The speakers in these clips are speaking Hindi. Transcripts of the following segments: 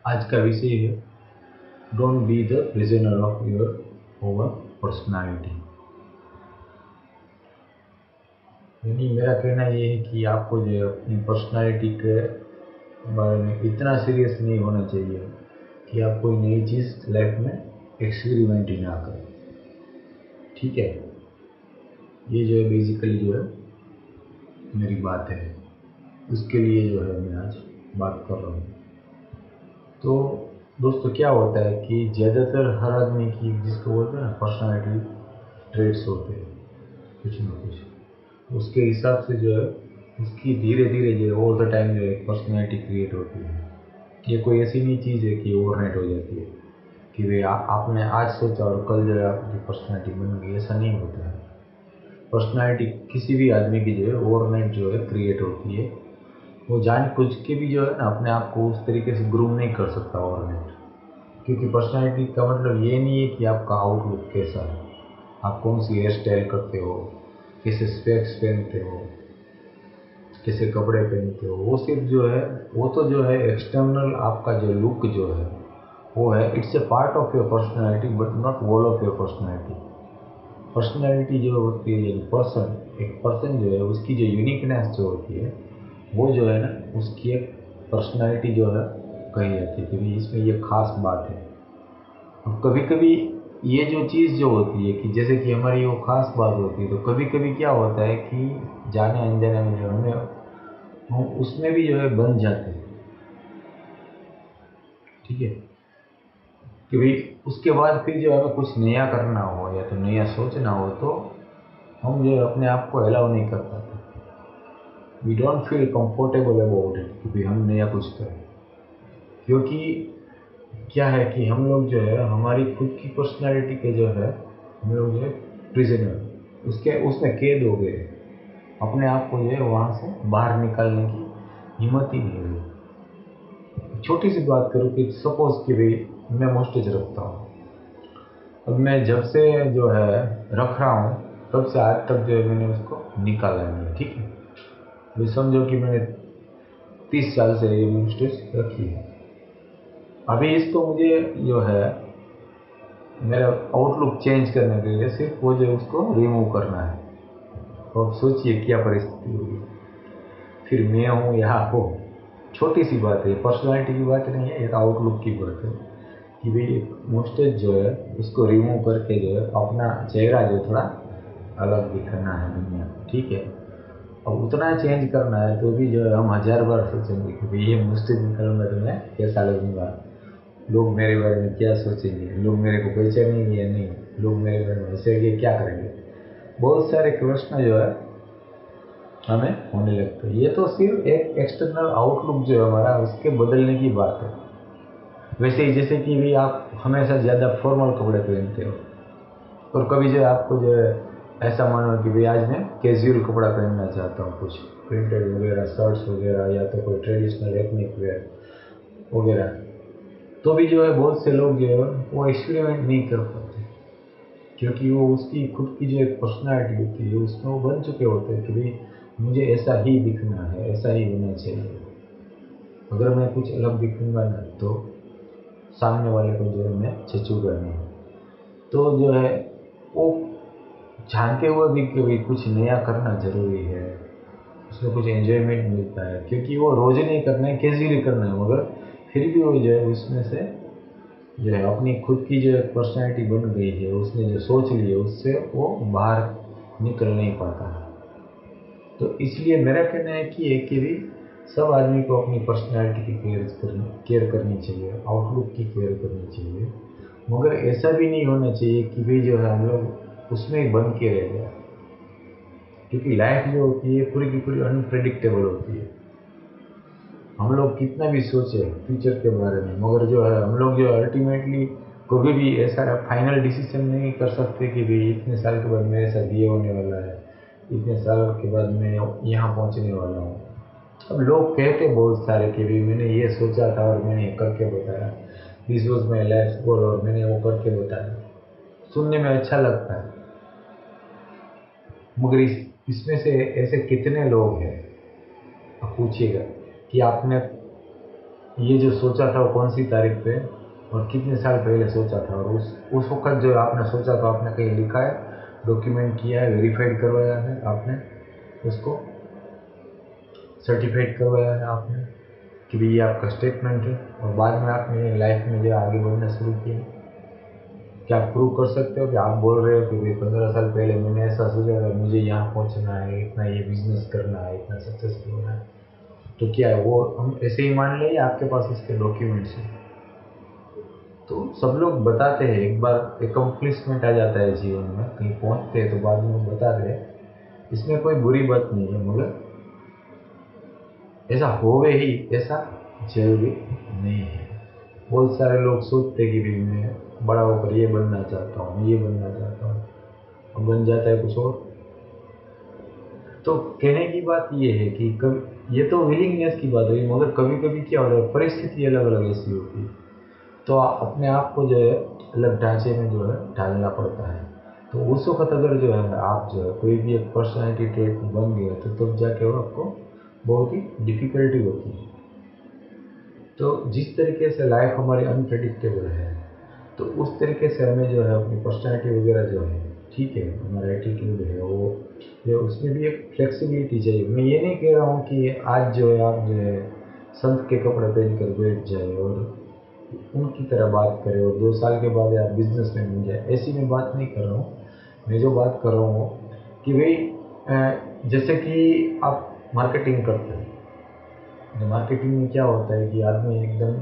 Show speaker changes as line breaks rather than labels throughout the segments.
आज का विषय है don't be the prisoner of your over personality. यानी मेरा कहना ये है कि आपको जो है अपनी पर्सनालिटी के बारे में इतना सीरियस नहीं होना चाहिए कि आप कोई नई चीज़ लाइफ में एक्सपेरिमेंट ही ना करें। ठीक है, ये जो है बेसिकली जो है मेरी बात है, उसके लिए जो है मैं आज बात कर रहा हूँ। तो दोस्तों क्या होता है कि ज़्यादातर हर आदमी की जिसको बोलते हैं ना पर्सनालिटी ट्रेड्स होते हैं कुछ ना कुछ, उसके हिसाब से जो है उसकी धीरे धीरे जो है ओवर द टाइम जो है पर्सनालिटी क्रिएट होती है। ये कोई ऐसी नहीं चीज़ है कि ओवरनाइट हो जाती है कि भाई आपने आज सोचा और कल जो है आपकी पर्सनालिटी बन गई, ऐसा नहीं होता है। पर्सनालिटी किसी भी आदमी की जो है ओवरनाइट जो है क्रिएट होती है। वो जान बुझ के भी जो है ना अपने आप को उस तरीके से ग्रूम नहीं कर सकता ओवरनाइट, क्योंकि पर्सनालिटी का मतलब ये नहीं है कि आपका आउटलुक कैसा है, आप कौन सी हेयर स्टाइल करते हो, कैसे स्पेक्स पहनते हो, कैसे कपड़े पहनते हो, वो सिर्फ जो है वो तो जो है एक्सटर्नल आपका जो लुक जो है वो है, it's a part of your personality but not all of your personality. Personality जो होती है यानी पर्सन, एक पर्सन जो है उसकी जो यूनिकनेस जो होती है वो जो है ना उसकी एक पर्सनैलिटी जो है कही जाती है कि भाई इसमें ये खास बात है। अब कभी कभी ये जो चीज़ जो होती है कि जैसे कि हमारी वो खास बात होती है, तो कभी कभी क्या होता है कि जाने अनजाने में जो हमें हम उसमें भी जो है बन जाते हैं। ठीक है, कि भाई उसके बाद फिर जो हमें कुछ नया करना हो या तो नया सोचना हो तो हम जो है अपने आप को अलाउ नहीं कर पाते। We don't feel comfortable about it कि भाई हम नया कुछ करें, क्योंकि क्या है कि हम लोग जो है हमारी खुद की पर्सनालिटी के जो है हम लोग जो है प्रिजनर उसके उसमें कैद हो गए, अपने आप को जो है वहाँ से बाहर निकालने की हिम्मत ही नहीं रही। छोटी सी बात करूँ कि सपोज कि भाई मैं मोस्टेज रखता हूँ, अब मैं जब से जो है रख रहा हूँ तब से आज तक जो है मैंने उसको निकाला नहीं है। ठीक है, भाई समझो कि मैंने 30 साल से ये मोस्टेज रखी है। अभी इसको मुझे जो है मेरा आउटलुक चेंज करने के लिए सिर्फ वो जो उसको रिमूव करना है। तो अब सोचिए क्या परिस्थिति होगी, फिर मैं हूँ या आप हो। छोटी सी बात है, पर्सनालिटी की बात नहीं है, ये तो आउटलुक की बात है कि भाई एक मोस्टेज जो है उसको रिमूव करके जो है अपना चेहरा जो थोड़ा अलग दिखाना है दुनिया को। ठीक है, अब उतना चेंज करना है तो भी जो है हम 1000 बार सोचेंगे कि भाई ये मोस्टेज निकालूंगा तो मैं कैसा लगूंगा, लोग मेरे बारे में क्या सोचेंगे, लोग मेरे को पहचानेंगे या नहीं, लोग मेरे बारे में हंसेंगे क्या करेंगे। बहुत सारे प्रश्न जो है हमें होने लगते हैं। ये तो सिर्फ एक एक्सटर्नल आउटलुक जो है हमारा उसके बदलने की बात है। वैसे ही जैसे कि भी आप हमेशा ज़्यादा फॉर्मल कपड़े पहनते हो और कभी जो है आपको जो है ऐसा मानो कि भाई आज मैं कैजुअल कपड़ा पहनना चाहता हूँ, कुछ प्रिंटेड वगैरह शर्ट्स वगैरह या तो कोई ट्रेडिशनल एथनिक वेयर वगैरह, तो भी जो है बहुत से लोग जो है वो एक्सपेरिमेंट नहीं कर पाते, क्योंकि वो उसकी खुद की जो एक पर्सनालिटी होती है उसमें वो बन चुके होते हैं कि भाई मुझे ऐसा ही दिखना है, ऐसा ही होना चाहिए। अगर मैं कुछ अलग दिखूंगा ना तो सामने वाले को जो है मैं जचूंगा नहीं। तो जो है वो जानते हुए भी कि भाई कुछ नया करना ज़रूरी है, उसमें कुछ एंजॉयमेंट मिलता है, क्योंकि वो रोज़ नहीं करना है, कैजुअली करना है, मगर फिर भी वो जो है उसमें से जो है अपनी खुद की जो एक पर्सनैलिटी बन गई है, उसने जो सोच ली है उससे वो बाहर निकल नहीं पाता है। तो इसलिए मेरा कहना है कि एक कि भी सब आदमी को अपनी पर्सनैलिटी की केयर करनी चाहिए, आउटलुक की केयर करनी चाहिए, मगर ऐसा भी नहीं होना चाहिए कि भाई जो है हम लोग उसमें ही बन के रह जाए, क्योंकि लाइफ जो होती है पूरी की पूरी अनप्रेडिक्टेबल होती है। हम लोग कितना भी सोचे फ्यूचर के बारे में, मगर जो है हम लोग जो अल्टीमेटली कभी भी ऐसा फाइनल डिसीजन नहीं कर सकते कि भाई इतने साल के बाद मेरे साथ ये होने वाला है, इतने साल के बाद मैं यहाँ पहुँचने वाला हूँ। अब लोग कहते बहुत सारे कि भाई मैंने ये सोचा था और मैंने ये करके बताया, this was my life goal और मैंने वो करके बताया, सुनने में अच्छा लगता है, मगर इसमें से ऐसे कितने लोग हैं, आप पूछिएगा कि आपने ये जो सोचा था वो कौन सी तारीख पे और कितने साल पहले सोचा था, और उस वक्त जो आपने सोचा था आपने कहीं लिखा है, डॉक्यूमेंट किया है, वेरीफाइड करवाया है आपने, उसको सर्टिफाइड करवाया है आपने कि भाई ये आपका स्टेटमेंट है, और बाद में आपने लाइफ में जो आगे बढ़ना शुरू किया? क्या आप प्रूव कर सकते हो कि आप बोल रहे हो कि भाई 15 साल पहले मैंने ऐसा सोचा था मुझे यहाँ पहुँचना है, इतना ये बिजनेस करना है, इतना सक्सेसफुल होना है? तो क्या है वो हम ऐसे ही मान लें या आपके पास उसके डॉक्यूमेंट्स हैं? तो सब लोग बताते हैं, एक बार एकम्प्लिशमेंट आ जाता है जीवन में, कहीं पहुँचते हैं तो बाद में बताते हैं, इसमें कोई बुरी बात नहीं है, मगर ऐसा होवे ही ऐसा जरूरी नहीं है। बहुत सारे लोग सोचते कि भी मैं बड़ा होकर ये बनना चाहता हूँ, ये बनना चाहता हूँ, अब बन जाता है कुछ और। तो कहने की बात ये है कि कभी ये तो विलिंगनेस की बात है, मगर कभी कभी क्या होता है, परिस्थिति अलग अलग ऐसी होती है, तो अपने आप को जो है अलग ढांचे में जो है ढालना पड़ता है। तो उस वक्त अगर जो है आप जो है कोई भी एक पर्सनैलिटी ट्रेट बन गए तो तब जाके वो आपको बहुत ही डिफ़िकल्टी होती है। तो जिस तरीके से लाइफ हमारी अनप्रेडिक्टेबल है, तो उस तरीके से हमें जो है अपनी पर्सनैलिटी वगैरह जो है, ठीक है, हमारा एटीट्यूड है वो, जो उसमें भी एक फ्लेक्सिबिलिटी चाहिए। मैं ये नहीं कह रहा हूँ कि आज जो है आप जो है संत के कपड़े पहन कर बैठ जाए और उनकी तरह बात करें और 2 साल के बाद आप बिजनेस में बन जाए, ऐसी मैं बात नहीं कर रहा हूँ। मैं जो बात कर रहा हूँ कि भाई जैसे कि आप मार्केटिंग करते हैं, तो मार्केटिंग में क्या होता है कि आदमी एकदम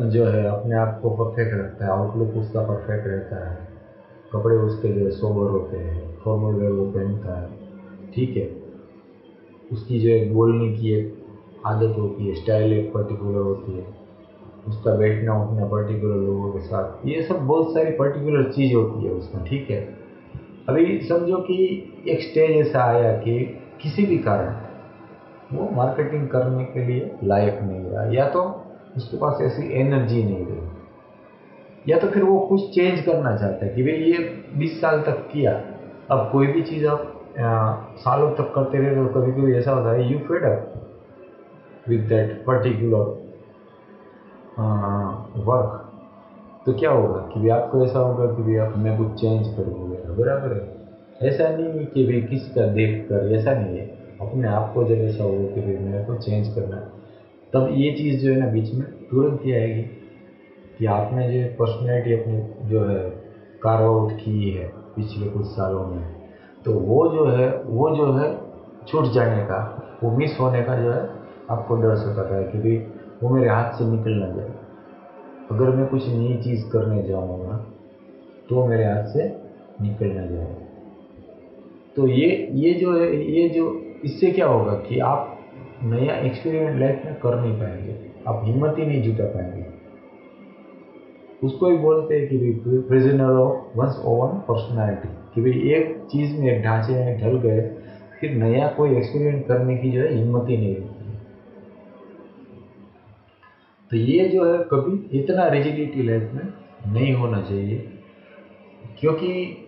जो है अपने आप को परफेक्ट रखता है, आउटलुक उसका परफेक्ट रहता है, कपड़े उसके जो है सोबर होते हैं, फॉर्मल वेयर वो पहनता है, ठीक है, उसकी जो है बोलने की एक आदत होती है, स्टाइल एक पर्टिकुलर होती है, उसका बैठना उठना पर्टिकुलर लोगों के साथ, ये सब बहुत सारी पर्टिकुलर चीज़ होती है उसमें, ठीक है। अभी समझो कि एक स्टेज ऐसा आया कि किसी भी कारण वो मार्केटिंग करने के लिए लायक नहीं रहा, या तो उसके पास ऐसी एनर्जी नहीं रही, या तो फिर वो कुछ चेंज करना चाहता है कि भाई ये 20 साल तक किया, अब कोई भी चीज़ आप सालों तक करते रहे तो कभी कभी ऐसा होता है you fade up with that particular work. तो क्या होगा कि भी आपको ऐसा होगा कि भी आप मैं कुछ चेंज करूँगा, बराबर है। ऐसा नहीं है कि भाई किसी का देख कर, ऐसा नहीं है, अपने आप को जब ऐसा हो कि भाई मेरे को चेंज करना है, तब ये चीज़ जो है ना बीच में तुरंत ही आएगी कि आपने जो पर्सनैलिटी अपनी जो है कार्व आउट की है पिछले कुछ सालों में, तो वो जो है छूट जाने का, वो मिस होने का जो है आपको डर सताता है कि भाई वो मेरे हाथ से निकल ना जाए। अगर मैं कुछ नई चीज़ करने जाऊँगा तो मेरे हाथ से निकल ना जाए। तो ये जो है, ये जो इससे क्या होगा कि आप नया एक्सपीरियंस लाइफ में कर नहीं पाएंगे, आप हिम्मत ही नहीं जुटा पाएंगे। उसको ही बोलते हैं कि भाई prisoner of one's own personality, कि भाई एक चीज़ में एक ढांचे में ढल गए, फिर नया कोई एक्सपीरियंस करने की जो है हिम्मत ही नहीं रहती। तो ये जो है कभी इतना रिजिडिटी लाइफ में नहीं होना चाहिए, क्योंकि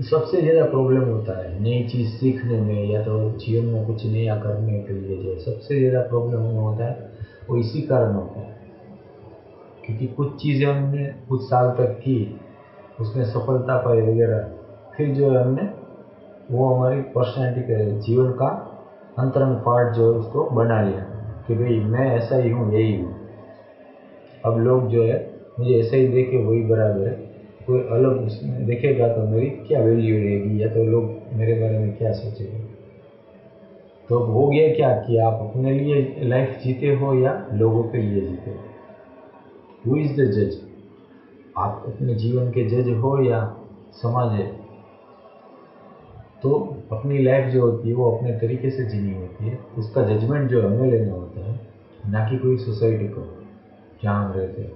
सबसे ज़्यादा प्रॉब्लम होता है नई चीज़ सीखने में, या तो जीवन में कुछ नया करने के लिए जो सबसे ज़्यादा प्रॉब्लम हमें होता है वो इसी कारण होता है, क्योंकि कुछ चीज़ें हमने कुछ साल तक की, उसमें सफलता पाई वगैरह, फिर जो है हमने वो हमारी पर्सनैलिटी के जीवन का अंतरंग पार्ट जो है उसको बना लिया कि भाई मैं ऐसा ही हूँ, यही हूँ। अब लोग जो है मुझे ऐसा ही देखे वही बराबर है, कोई अलग उसमें देखेगा तो मेरी क्या वैल्यू रहेगी, या तो लोग मेरे बारे में क्या सोचेंगे। तो अब हो गया क्या कि आप अपने लिए लाइफ जीते हो या लोगों के लिए जीते हो? हु इज़ द जज? आप अपने जीवन के जज हो या समाज है? तो अपनी लाइफ जो होती है वो अपने तरीके से जीनी होती है, उसका जजमेंट जो हमें लेना होता है, ना कि कोई सोसाइटी को जहाँ हम रहते हैं।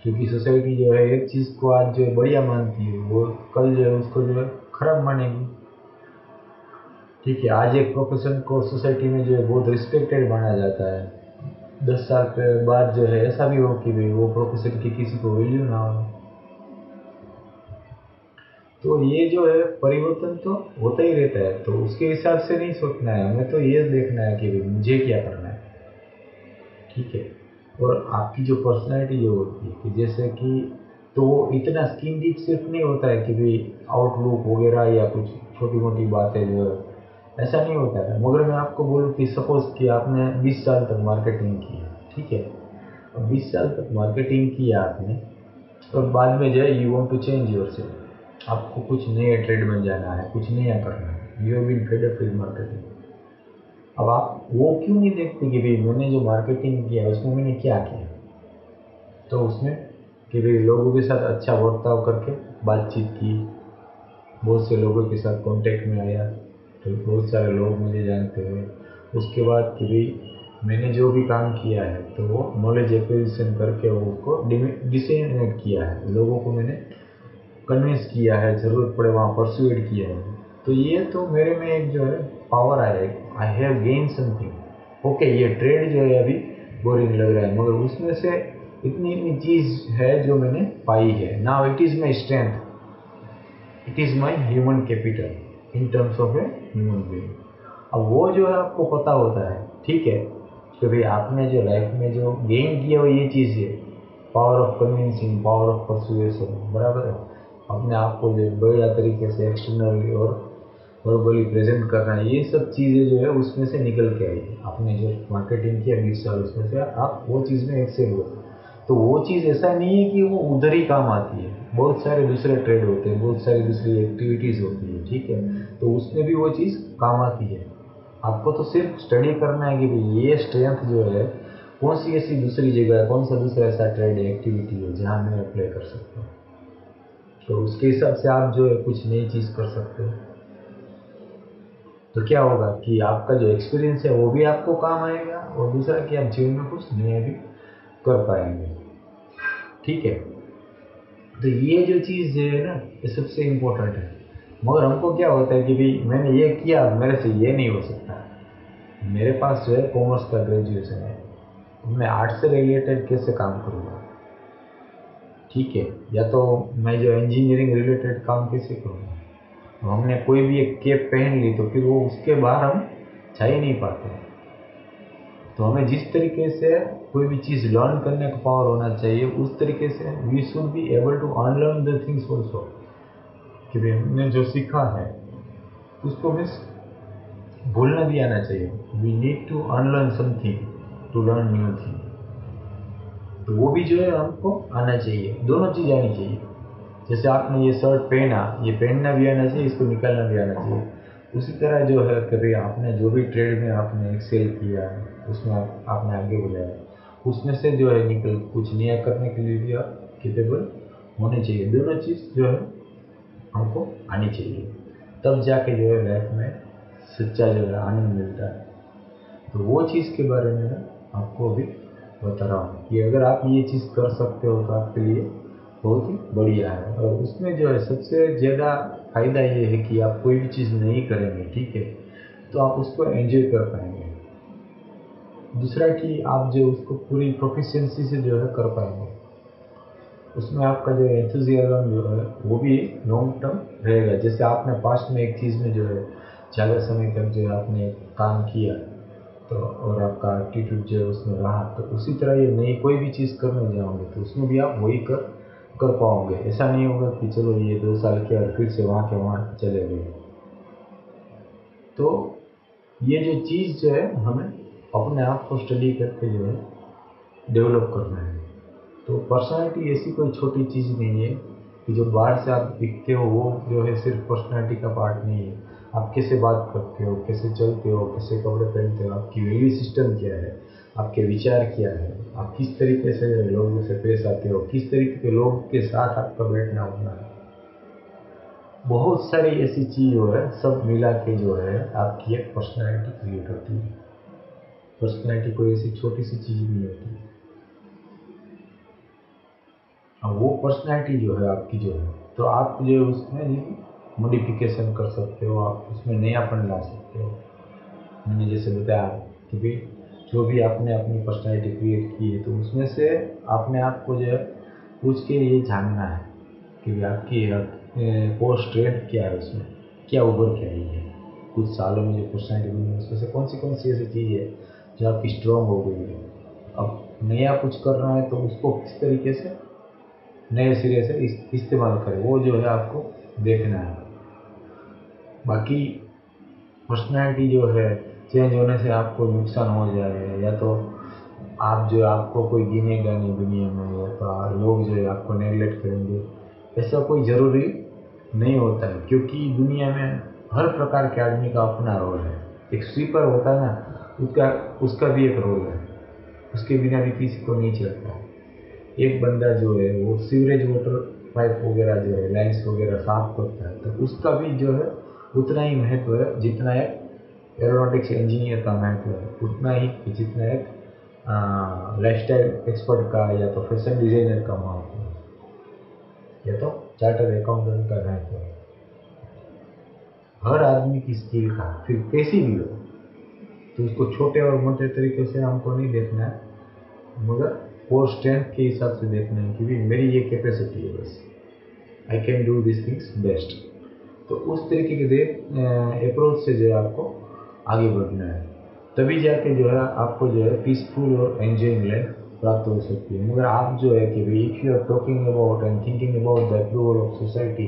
क्योंकि सोसाइटी जो है एक चीज़ को आज जो है बढ़िया मानती है, वो कल जो है उसको जो है खराब मानेगी। ठीक है, आज एक प्रोफेशन को सोसाइटी में जो है बहुत रिस्पेक्टेड माना जाता है, 10 साल के बाद जो है ऐसा भी हो कि भाई वो प्रोफेशन की किसी को वैल्यू ना हो। तो ये जो है परिवर्तन तो होता ही रहता है, तो उसके हिसाब से नहीं सोचना है हमें, तो ये देखना है कि भाई मुझे क्या करना है। ठीक है। और आपकी जो पर्सनैलिटी जो होती है कि जैसे कि, तो वो इतना स्किन डीप सिर्फ नहीं होता है कि भाई आउटलुक वगैरह या कुछ छोटी मोटी बातें जो है, ऐसा नहीं होता है। मगर मैं आपको बोलूँ कि सपोज़ कि आपने 20 साल तक मार्केटिंग की है, ठीक है। अब 20 साल तक मार्केटिंग किया आपने, और बाद में जो है you want to change yourself, आपको कुछ नए ट्रेड में जाना है, कुछ नया करना है, you have been fed up with marketing. अब आप वो क्यों नहीं देखते कि भाई मैंने जो मार्केटिंग किया उसमें मैंने क्या किया, तो उसमें कि भाई लोगों के साथ अच्छा बर्ताव करके बातचीत की, बहुत से लोगों के साथ कांटेक्ट में आया, तो बहुत सारे लोग मुझे जानते हैं। उसके बाद कि भाई मैंने जो भी काम किया है तो वो नॉलेज एक्विजिशन करके वो उसको डिसेमिनेट किया है, लोगों को मैंने कन्विंस किया है, ज़रूरत पड़े वहाँ परसुएड किया है। तो ये तो मेरे में एक जो है पावर आया है, I have gain something. Okay, ये ट्रेड जो है अभी बोरिंग लग रहा है, मगर उसमें से इतनी इतनी चीज़ है जो मैंने पाई है। Now it is my strength, it is my human capital in terms of A human being. अब वो जो है आपको पता होता है, ठीक है, कि भाई आपने जो लाइफ में जो गेन किया वो ये चीज़ है, power of convincing, power of persuasion, बराबर है। अपने आप को जो बढ़िया तरीके से एक्सटर्नली और वर्बली प्रेजेंट करना है, ये सब चीज़ें जो है उसमें से निकल के आई है। आपने जो मार्केटिंग किया 20 साल, उसमें से आप वो चीज़ में एक्सेल हुए। तो वो चीज़ ऐसा नहीं है कि वो उधर ही काम आती है, बहुत सारे दूसरे ट्रेड होते हैं, बहुत सारी दूसरी एक्टिविटीज़ होती है, ठीक है, तो उसमें भी वो चीज़ काम आती है। आपको तो सिर्फ स्टडी करना है कि भाई ये स्ट्रेंथ जो है कौन सी ऐसी दूसरी जगह है, कौन सा दूसरा ऐसा ट्रेड एक्टिविटी है जहाँ मैं अप्लाई कर सकता हूँ, तो उसके हिसाब से आप जो है कुछ नई चीज़ कर सकते हो। तो क्या होगा कि आपका जो एक्सपीरियंस है वो भी आपको काम आएगा, और दूसरा कि आप जीवन में कुछ नया भी कर पाएंगे, ठीक है। तो ये जो चीज़ जो है ना, ये सबसे इम्पोर्टेंट है। मगर हमको क्या होता है कि भाई मैंने ये किया, मेरे से ये नहीं हो सकता, मेरे पास जो है कॉमर्स का ग्रेजुएशन है, मैं आर्ट्स से रिलेटेड कैसे काम करूँगा, ठीक है, या तो मैं जो इंजीनियरिंग रिलेटेड काम कैसे करूँगा। तो हमने कोई भी एक कैप पहन ली तो फिर वो उसके बाहर हम जा ही नहीं पाते। तो हमें जिस तरीके से कोई भी चीज़ लर्न करने का पावर होना चाहिए, उस तरीके से we should be able to unlearn the things also, कि भाई हमने जो सीखा है उसको मीन्स भूलना भी आना चाहिए। We need to unlearn something to learn new thing. तो वो भी जो है हमको आना चाहिए, दोनों चीज़ आनी चाहिए। जैसे आपने ये शर्ट पहना, ये पहनना भी आना चाहिए, इसको निकालना भी आना चाहिए। उसी तरह जो है कभी आपने जो भी ट्रेड में आपने एक्सेल किया, उसमें आपने आगे बढ़ाया, उसमें से जो है निकल कुछ नया करने के लिए भी आप केपेबल होने चाहिए। दोनों चीज़ जो है हमको आनी चाहिए, तब जाके जो है लाइफ में सच्चा जो है आनंद मिलता है। तो वो चीज़ के बारे में मैं आपको अभी बता रहा हूँ कि अगर आप ये चीज़ कर सकते हो तो आपके लिए बहुत ही बढ़िया है। और उसमें जो है सबसे ज़्यादा फ़ायदा ये है कि आप कोई भी चीज़ नहीं करेंगे, ठीक है, तो आप उसको एंजॉय कर पाएंगे। दूसरा कि आप जो उसको पूरी प्रोफिशिएंसी से जो है कर पाएंगे, उसमें आपका जो एंथुजियाज्म जो है वो भी लॉन्ग टर्म रहेगा। जैसे आपने पास्ट में एक चीज़ में जो है ज़्यादा समय तक जो है आपने काम किया, तो और आपका एटीट्यूड जो है उसमें रहा, तो उसी तरह ये नई कोई भी चीज़ करने जाओगे तो उसमें भी आप वही कर पाओगे। ऐसा नहीं होगा कि चलो ये 2 साल किया और फिर से वहाँ के वहाँ चले गए। तो ये जो चीज़ जो है हमें अपने आप को स्टडी करके जो है डेवलप करना है। तो पर्सनालिटी ऐसी कोई छोटी चीज़ नहीं है कि जो बाहर से आप दिखते हो वो जो है सिर्फ पर्सनालिटी का पार्ट नहीं है। आप कैसे बात करते हो, कैसे चलते हो, कैसे कपड़े पहनते हो, आपकी वैल्यू सिस्टम क्या है, आपके विचार क्या है, आप किस तरीके से लोगों से पेश आते हो, किस तरीके के लोग के साथ आपका बैठना उठना है, बहुत सारी ऐसी चीज़ जो है सब मिला के जो है आपकी एक पर्सनैलिटी क्रिएट होती है। पर्सनैलिटी कोई ऐसी छोटी सी चीज़ नहीं होती। अब वो पर्सनैलिटी जो है आपकी जो है, तो आप जो है उसमें मॉडिफिकेशन कर सकते हो, आप उसमें नयापन ला सकते हो। मैंने जैसे बताया कि भाई जो भी आपने अपनी पर्सनैलिटी क्रिएट की है, तो उसमें से अपने आप को जो है पूछ के ये जानना है कि भाई आपकी कोर स्ट्रेंथ क्या है, उसमें क्या उभर के आई है कुछ सालों में जो पर्सनैलिटी बनी है, उसमें से कौन सी ऐसी चीज़ है जो आपकी स्ट्रॉन्ग हो गई है। अब नया कुछ करना है तो उसको किस तरीके से नए सिरे से इस्तेमाल करें, वो जो है आपको देखना है। बाकी पर्सनैलिटी जो है चेंज होने से आपको नुकसान हो जाए, या तो आप जो आपको कोई गिनेगा नहीं दुनिया में, या तो लोग जो है आपको नेगलेक्ट करेंगे, ऐसा कोई ज़रूरी नहीं होता है। क्योंकि दुनिया में हर प्रकार के आदमी का अपना रोल है। एक स्वीपर होता है ना, उसका उसका भी एक रोल है, उसके बिना भी किसी को नहीं चलता। एक बंदा जो है वो सीवरेज वाटर पाइप वगैरह जो है लाइन्स वगैरह साफ करता है, तो उसका भी जो है उतना ही महत्व है जितना एक एरोनॉटिक्स इंजीनियर का महत्व है, उतना ही जितना एक लाइफस्टाइल एक्सपर्ट का या तो फैशन डिज़ाइनर का महत्व है, या तो चार्टर्ड अकाउंटेंट का महत्व है। हर आदमी की स्किल का, फिर कैसी भी हो, तो उसको छोटे और मोटे तरीके से हमको नहीं देखना है, मगर वो स्ट्रेंथ के हिसाब से देखना है कि भी मेरी ये कैपेसिटी है, बस I can do this things best. तो उस तरीके के अप्रोच से जो है आपको आगे बढ़ना है, तभी जाके जो है आपको जो है पीसफुल और एंजॉइंग लाइफ प्राप्त हो सकती है। मगर आप जो है कि भाई if you are talking about and thinking about the approval of society,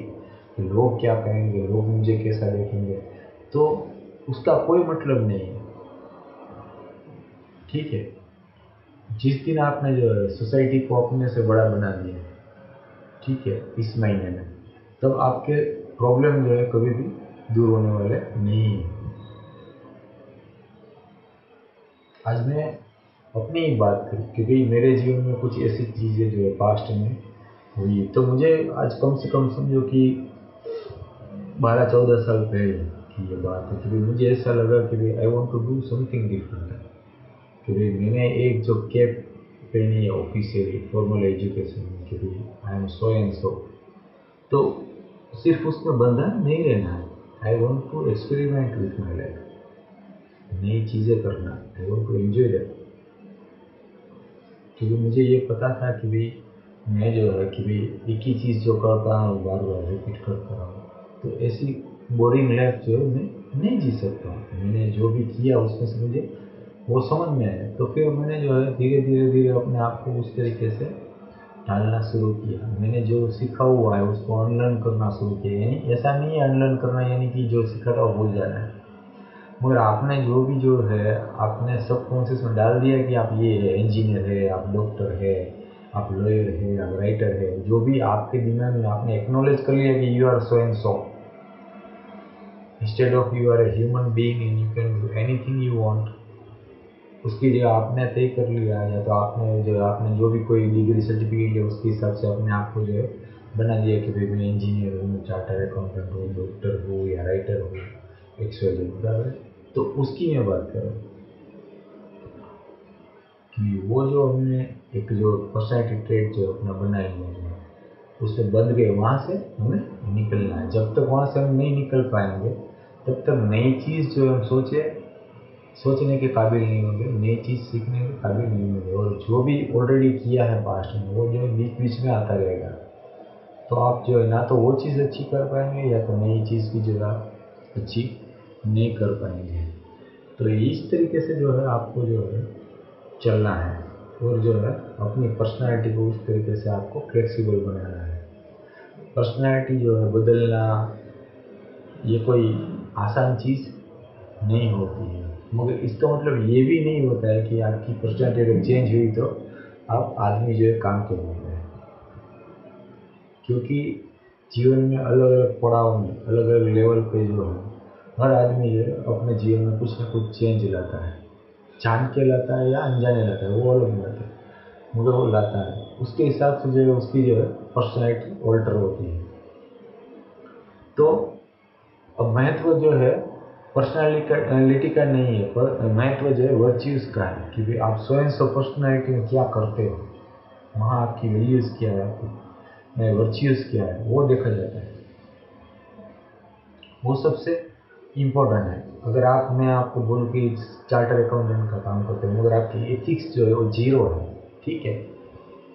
लोग क्या कहेंगे, लोग मुझे कैसा देखेंगे, तो उसका कोई मतलब नहीं है। ठीक है, जिस दिन आपने जो है सोसाइटी को अपने से बड़ा बना दिया, ठीक है, इस महीने में, तब आपके प्रॉब्लम जो है कभी भी दूर होने वाले नहीं है। आज मैं अपनी ही बात करूँ कि भाई मेरे जीवन में कुछ ऐसी चीज़ें जो है पास्ट में हुई, तो मुझे आज कम से कम समझो कि 12-14 साल पहले की ये बात है कि भाई मुझे ऐसा लगा कि भाई I want to do something different, कि भाई मैंने एक जो कैप पहनी है ऑफिशियली फॉर्मल एजुकेशन में कि भाई आई एम सो एंड सो, तो सिर्फ उसमें बंधा नहीं रहना है। I want to experiment with my life, नई चीज़ें करना, I want to enjoy that. क्योंकि मुझे ये पता था कि भाई मैं जो है कि भाई एक ही चीज़ जो करता हूँ बार बार रिपीट करता हूँ, तो ऐसी बोरिंग लाइफ जो है मैं नहीं जी सकता हूँ। मैंने जो भी किया उसमें से मुझे वो समझ में आया, तो फिर मैंने जो है धीरे धीरे धीरे अपने आप को उस तरीके से ढालना शुरू किया। मैंने जो सीखा हुआ है उसको अनलर्न करना शुरू किया। यानी ऐसा नहीं है अनलर्न करना यानी कि जो सीखा था वो भूल जाना है, मगर आपने जो भी जो है आपने सबकॉन्शियस में डाल दिया कि आप ये है, इंजीनियर है, आप डॉक्टर है, आप लॉयर है, आप राइटर है, जो भी आपके दिमाग में आपने एक्नॉलेज कर लिया कि you are so and so, instead of you are a human being and you can do anything you want, उसकी जो आपने तय कर लिया, या तो आपने जो भी कोई डिग्री सर्टिफिकेट लिया उसके हिसाब से अपने आप को जो है बना दिया कि भाई मैं इंजीनियर हूँ, चार्टर अकाउंटेंट हूँ, डॉक्टर हूँ या राइटर हूँ, XYZ बराबर। तो उसकी मैं बात कर रहा हूँ कि वो जो हमने एक जो पर्सनैलिटी ट्रेट जो अपना बनाई है उसमें बंध गए, वहाँ से हमें निकलना है। जब तक वहाँ से हम नहीं निकल पाएंगे तब तक नई चीज़ जो हम सोचने के काबिल नहीं होंगे, नई चीज़ सीखने के काबिल नहीं होंगे, और जो भी ऑलरेडी किया है पास्ट में वो जो है बीच बीच में आता रहेगा। तो आप जो है ना तो वो चीज़ अच्छी कर पाएंगे, या तो नई चीज़ भी जो है आप अच्छी नहीं कर पाएंगे। तो इस तरीके से जो है आपको जो है चलना है, और जो है अपनी पर्सनालिटी को उस तरीके से आपको फ्लेक्सिबल बनाना है। पर्सनालिटी जो है बदलना ये कोई आसान चीज़ नहीं होती है, मगर इसका मतलब ये भी नहीं होता है कि आपकी पर्सनालिटी अगर चेंज हुई तो आप आदमी जो है काम के बन गए। क्योंकि जीवन में अलग अलग पड़ाव में अलग अलग लेवल पे जो है हर आदमी जो है अपने जीवन में कुछ ना कुछ चेंज लाता है, जान के लाता है या अनजाने लाता है वो अलग बात है, मगर वो लाता है। उसके हिसाब से जो है उसकी जो है पर्सनैलिटी ऑल्टर होती है। तो अब महत्व जो है पर्सनालिटी का नहीं है, पर महत्व जो है वर्च्यूज़ का है कि भाई आप स्वयं से पर्सनालिटी में क्या करते हो, वहाँ आपकी वैल्यूज़ क्या है, आपकी वर्च्यूज़ क्या है, वो देखा जाता है। वो सबसे इम्पोर्टेंट है। अगर मैं आपको बोलूँ कि चार्टर अकाउंटेंट का काम करते हैं मगर आपकी एथिक्स जो है वो जीरो है, ठीक है,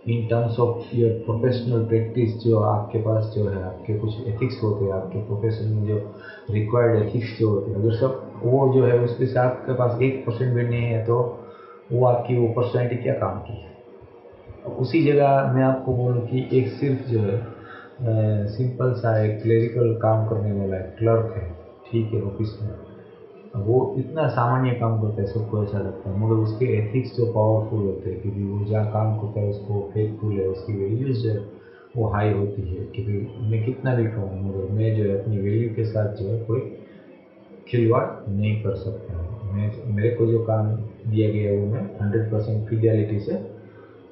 in terms of your professional practice, जो आपके पास जो है आपके कुछ एथिक्स होते हैं, आपके प्रोफेशन में जो रिक्वायर्ड एथिक्स जो होते हैं, अगर सब वो जो है उसके से आपके पास 1% भी नहीं है, तो वो आपकी वो पर्सनैलिटी क्या काम की है। अब उसी जगह मैं आपको बोलूँ कि एक सिर्फ जो है सिंपल सा एक क्लेरिकल काम करने वाला है, क्लर्क है, ठीक है, ऑफिस में, वो इतना सामान्य काम करता है, सबको ऐसा लगता है, मगर उसके एथिक्स जो पावरफुल होते हैं, क्योंकि वो जहाँ काम करता है उसको फेथफुल है, उसकी वैल्यूज जो है वो हाई होती है कि भाई मैं कितना भी कहूँ मगर मैं जो है अपनी वैल्यू के साथ जो है कोई खिलवाड़ नहीं कर सकता हूँ। मैं मेरे को जो काम दिया गया है वो मैं 100% फिडेलिटी से,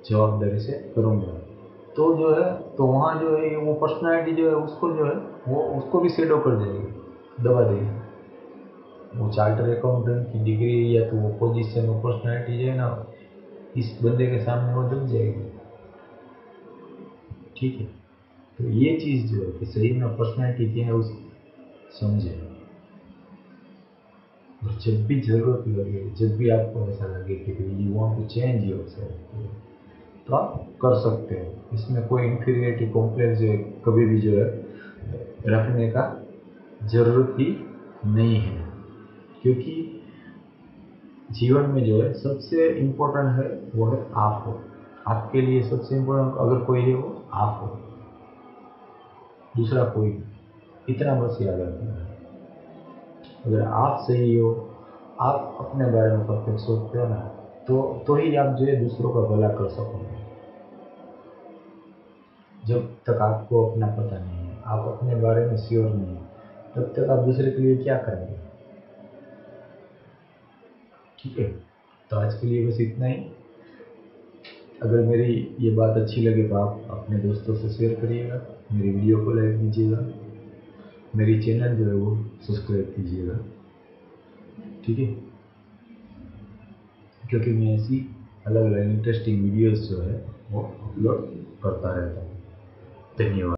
जवाबदारी से करूँगा। तो जो है तो वहाँ जो है वो पर्सनैलिटी जो है उसको जो है वो उसको भी शेडो कर देगी, दबा देगी। वो चार्टर अकाउंटेंट की डिग्री या तो वो पोजीशन, वो पर्सनैलिटी जो है ना, इस बंदे के सामने वो दब जाएगी। ठीक है, तो ये चीज़ जो है कि सही में पर्सनैलिटी क्या है उस समझे। और जब भी ज़रूरत लगे, जब भी आपको ऐसा लगे कि you want to change yourself, तो आप कर सकते हो। इसमें कोई इंफीरियरिटी कॉम्प्लेक्स जो है कभी भी जो है रखने का ज़रूरत ही नहीं है, क्योंकि जीवन में जो है सबसे इम्पोर्टेंट है वो है आप हो। आपके लिए सबसे इम्पोर्टेंट अगर कोई है वो आप हो, दूसरा कोई नहीं। इतना बस याद रखना है। अगर आप सही हो, आप अपने बारे में परफेक्ट सोचते हो ना, तो ही आप जो है दूसरों का भला कर सकोगे। जब तक आपको अपना पता नहीं है, आप अपने बारे में श्योर नहीं है, तब तक आप दूसरे के लिए क्या करेंगे। ठीक है, तो आज के लिए बस इतना ही। अगर मेरी ये बात अच्छी लगे तो आप अपने दोस्तों से शेयर करिएगा, मेरी वीडियो को लाइक कीजिएगा, मेरी चैनल जो है वो सब्सक्राइब कीजिएगा। ठीक है, क्योंकि मैं ऐसी अलग अलग इंटरेस्टिंग वीडियोस जो है वो अपलोड करता रहता हूँ। धन्यवाद।